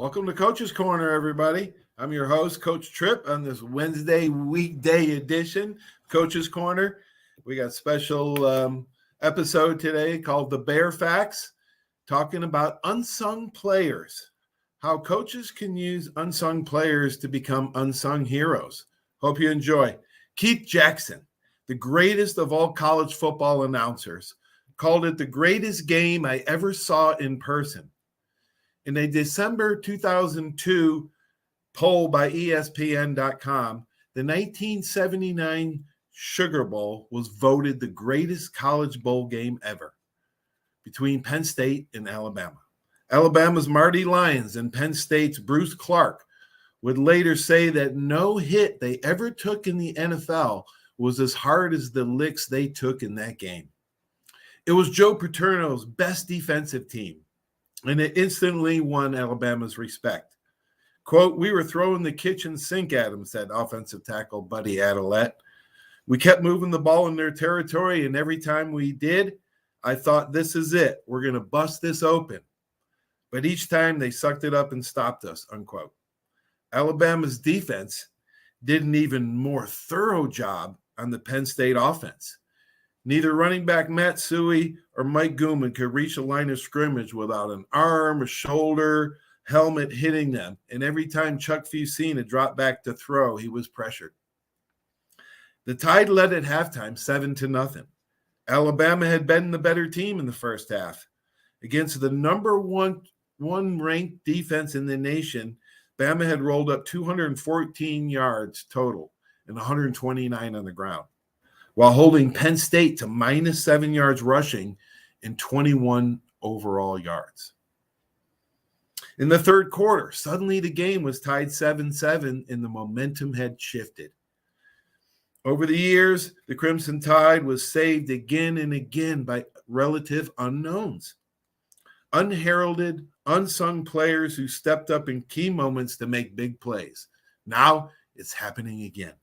Welcome to Coach's Corner, everybody. I'm your host, Coach Tripp, on this Wednesday weekday edition, Coach's Corner. We got a special episode today called The Bear Facts, talking about unsung players, how coaches can use unsung players to become unsung heroes. Hope you enjoy. Keith Jackson, the greatest of all college football announcers, called it the greatest game I ever saw in person. In a December 2002 poll by ESPN.com, the 1979 Sugar Bowl was voted the greatest college bowl game ever between Penn State and Alabama. Alabama's Marty Lyons and Penn State's Bruce Clark would later say that no hit they ever took in the NFL was as hard as the licks they took in that game. It was Joe Paterno's best defensive team, and it instantly won Alabama's respect. Quote, "We were throwing the kitchen sink at them," said offensive tackle Buddy Adelette. "We kept moving the ball in their territory, and every time we did, I thought, this is it. We're going to bust this open. But each time they sucked it up and stopped us," unquote. Alabama's defense did an even more thorough job on the Penn State offense. Neither running back Matt Suhey or Mike Gooman could reach a line of scrimmage without an arm, a shoulder, helmet hitting them. And every time Chuck Fusina dropped back to throw, he was pressured. The Tide led at halftime 7-0. Alabama had been the better team in the first half. Against the number one ranked defense in the nation, Bama had rolled up 214 yards total and 129 on the ground, while holding Penn State to -7 yards rushing and 21 overall yards. In the third quarter, suddenly the game was tied 7-7 and the momentum had shifted. Over the years, the Crimson Tide was saved again and again by relative unknowns, unheralded, unsung players who stepped up in key moments to make big plays. Now it's happening again.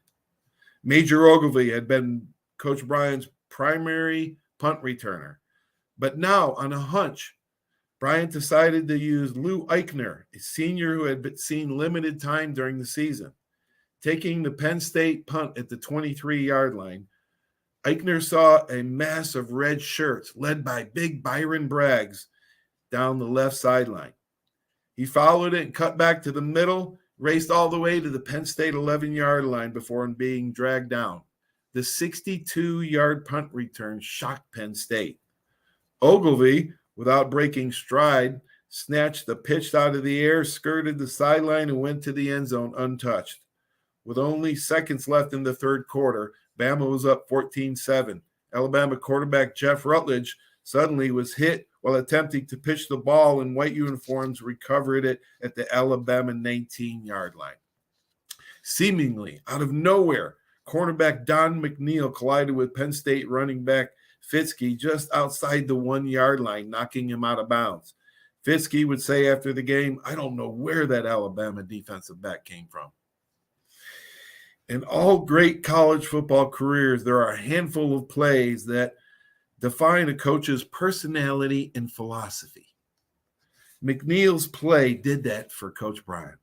Major Ogilvy had been Coach Bryant's primary punt returner. But now, on a hunch, Bryant decided to use Lou Eichner, a senior who had seen limited time during the season. Taking the Penn State punt at the 23-yard line, Eichner saw a mass of red shirts led by big Byron Braggs down the left sideline. He followed it and cut back to the middle, raced all the way to the Penn State 11-yard line before being dragged down. The 62-yard punt return shocked Penn State. Ogilvy, without breaking stride, snatched the pitch out of the air, skirted the sideline, and went to the end zone untouched. With only seconds left in the third quarter, Bama was up 14-7. Alabama quarterback Jeff Rutledge suddenly was hit while attempting to pitch the ball, and white uniforms recovered it at the Alabama 19-yard line. Seemingly out of nowhere, cornerback Don McNeil collided with Penn State running back Fitzke just outside the 1-yard line, knocking him out of bounds. Fitzke would say after the game, "I don't know where that Alabama defensive back came from." In all great college football careers, there are a handful of plays that define a coach's personality and philosophy. McNeil's play did that for Coach Bryant.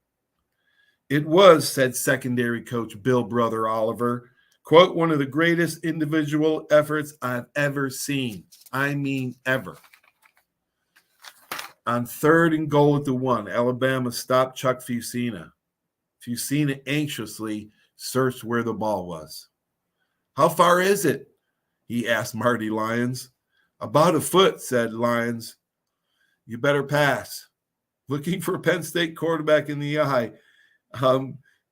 "It was," said secondary coach Bill Brother Oliver, quote, "one of the greatest individual efforts I've ever seen. I mean, ever." On 3rd and goal at the 1, Alabama stopped Chuck Fusina. Fusina anxiously searched where the ball was. "How far is it?" he asked Marty Lyons. "About a foot," said Lyons. "You better pass." Looking for Penn State quarterback in the eye,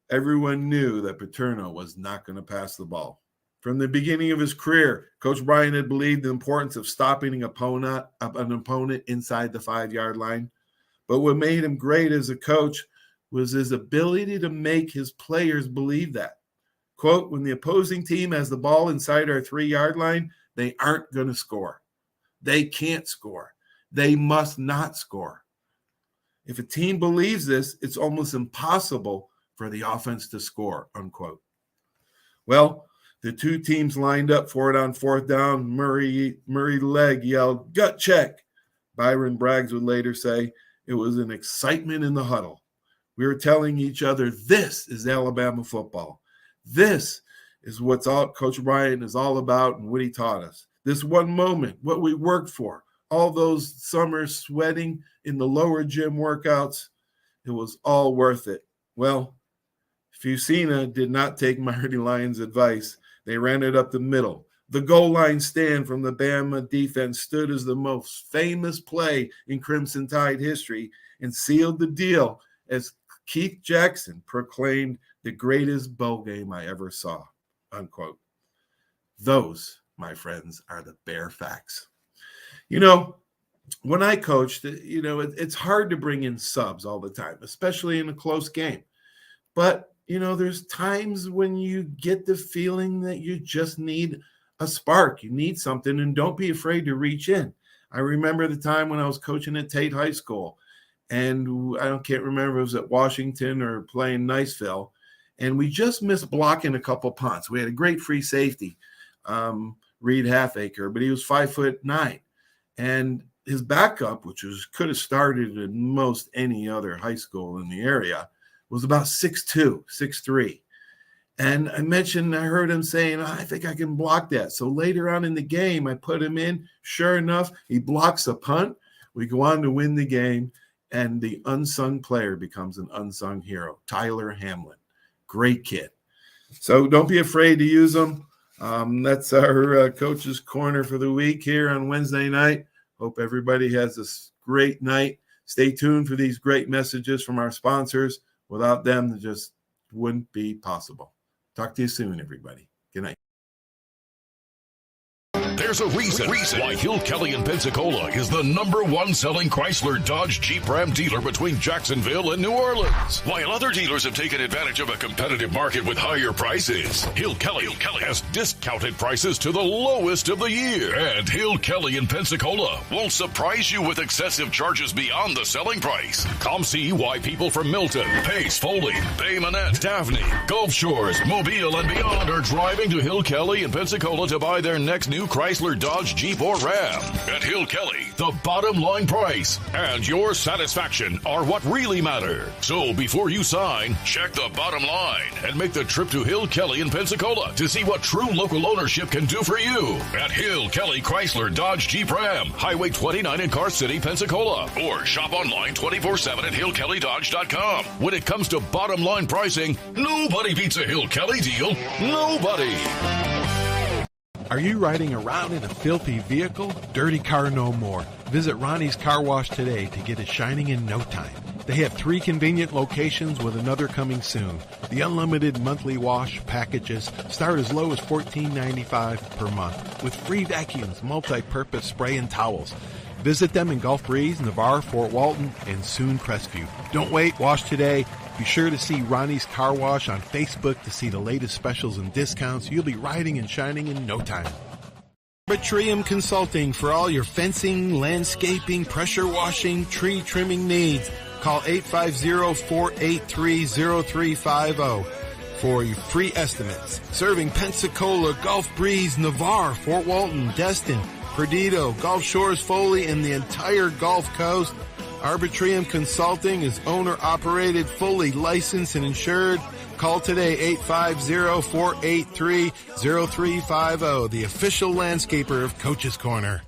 everyone knew that Paterno was not going to pass the ball. From the beginning of his career, Coach Bryant had believed the importance of stopping an opponent inside the 5-yard line. But what made him great as a coach was his ability to make his players believe that. Quote, "When the opposing team has the ball inside our 3-yard line, they aren't going to score. They can't score. They must not score. If a team believes this, it's almost impossible for the offense to score," unquote. Well, the two teams lined up for it on 4th down. Murray Legg yelled, "Gut check." Byron Braggs would later say, It was an excitement in the huddle. We were telling each other, this is Alabama football. This is what Coach Ryan is all about and what he taught us. This one moment, what we worked for, all those summers sweating in the lower gym workouts, it was all worth it. Well, Fusina did not take Marty Lyons' advice. They ran it up the middle. The goal line stand from the Bama defense stood as the most famous play in Crimson Tide history and sealed the deal as Keith Jackson proclaimed the greatest bowl game I ever saw, unquote. Those, my friends, are the bare facts. You know, when I coached, it's hard to bring in subs all the time, especially in a close game. But, there's times when you get the feeling that you just need a spark. You need something, and don't be afraid to reach in. I remember the time when I was coaching at Tate High School, and can't remember if it was at Washington or playing Niceville, and we just missed blocking a couple punts. We had a great free safety, Reed Halfacre, but he was 5'9", and his backup, which could have started in most any other high school in the area, was about 6'2", 6'3". And I heard him saying, I think I can block that. So later on in the game, I put him in. Sure enough, he blocks a punt. We go on to win the game, and the unsung player becomes an unsung hero, Tyler Hamlin. Great kid. So don't be afraid to use them. That's our Coach's Corner for the week here on Wednesday night. Hope everybody has a great night. Stay tuned for these great messages from our sponsors. Without them, it just wouldn't be possible. Talk to you soon, everybody. Good night. There's a reason why Hill Kelly in Pensacola is the #1 selling Chrysler Dodge Jeep Ram dealer between Jacksonville and New Orleans. While other dealers have taken advantage of a competitive market with higher prices, Hill Kelly has discounted prices to the lowest of the year. And Hill Kelly in Pensacola won't surprise you with excessive charges beyond the selling price. Come see why people from Milton, Pace, Foley, Bay Minette, Daphne, Gulf Shores, Mobile, and beyond are driving to Hill Kelly in Pensacola to buy their next new Chrysler, Dodge, Jeep, or Ram. At Hill Kelly, the bottom line price and your satisfaction are what really matter. So before you sign, check the bottom line and make the trip to Hill Kelly in Pensacola to see what true local ownership can do for you. At Hill Kelly Chrysler, Dodge, Jeep, Ram, Highway 29 in Car City, Pensacola. Or shop online 24/7 at hillkellydodge.com. When it comes to bottom line pricing, nobody beats a Hill Kelly deal. Nobody. Are you riding around in a filthy vehicle? Dirty car no more. Visit Ronnie's Car Wash today to get it shining in no time. They have 3 convenient locations with another coming soon. The unlimited monthly wash packages start as low as $14.95 per month with free vacuums, multi-purpose spray, and towels. Visit them in Gulf Breeze, Navarre, Fort Walton, and soon Crestview. Don't wait, wash today. Be sure to see Ronnie's Car Wash on Facebook to see the latest specials and discounts. You'll be riding and shining in no time. Arbitrium Consulting for all your fencing, landscaping, pressure washing, tree trimming needs. Call 850-483-0350 for your free estimates. Serving Pensacola, Gulf Breeze, Navarre, Fort Walton, Destin, Perdido, Gulf Shores, Foley, and the entire Gulf Coast. Arbitrium Consulting is owner-operated, fully licensed and insured. Call today, 850-483-0350, the official landscaper of Coach's Corner.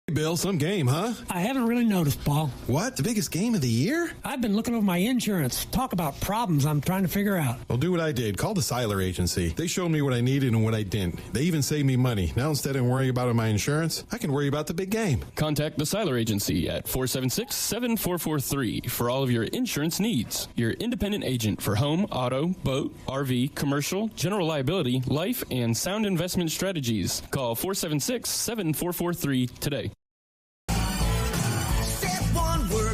Hey, Bill, some game, huh? I haven't really noticed, Paul. What? The biggest game of the year? I've been looking over my insurance. Talk about problems I'm trying to figure out. Well, do what I did. Call the Seiler Agency. They showed me what I needed and what I didn't. They even saved me money. Now, instead of worrying about my insurance, I can worry about the big game. Contact the Seiler Agency at 476-7443 for all of your insurance needs. Your independent agent for home, auto, boat, RV, commercial, general liability, life, and sound investment strategies. Call 476-7443 today.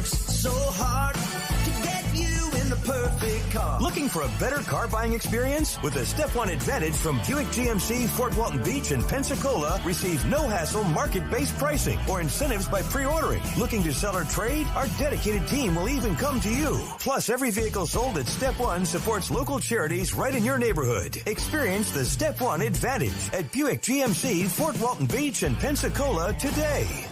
So hard to get you in the perfect car. Looking for a better car buying experience? With the Step 1 Advantage from Buick GMC, Fort Walton Beach, and Pensacola, receive no-hassle market-based pricing or incentives by pre-ordering. Looking to sell or trade? Our dedicated team will even come to you. Plus, every vehicle sold at Step 1 supports local charities right in your neighborhood. Experience the Step 1 Advantage at Buick GMC, Fort Walton Beach, and Pensacola today.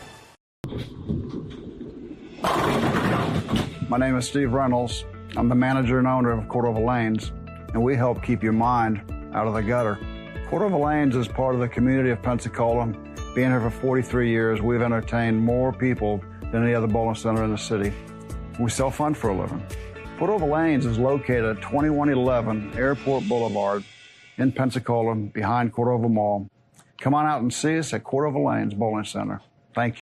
My name is Steve Reynolds. I'm the manager and owner of Cordova Lanes, and we help keep your mind out of the gutter. Cordova Lanes is part of the community of Pensacola. Being here for 43 years, we've entertained more people than any other bowling center in the city. We self-fund for a living. Cordova Lanes is located at 2111 Airport Boulevard in Pensacola, behind Cordova Mall. Come on out and see us at Cordova Lanes Bowling Center. Thank you.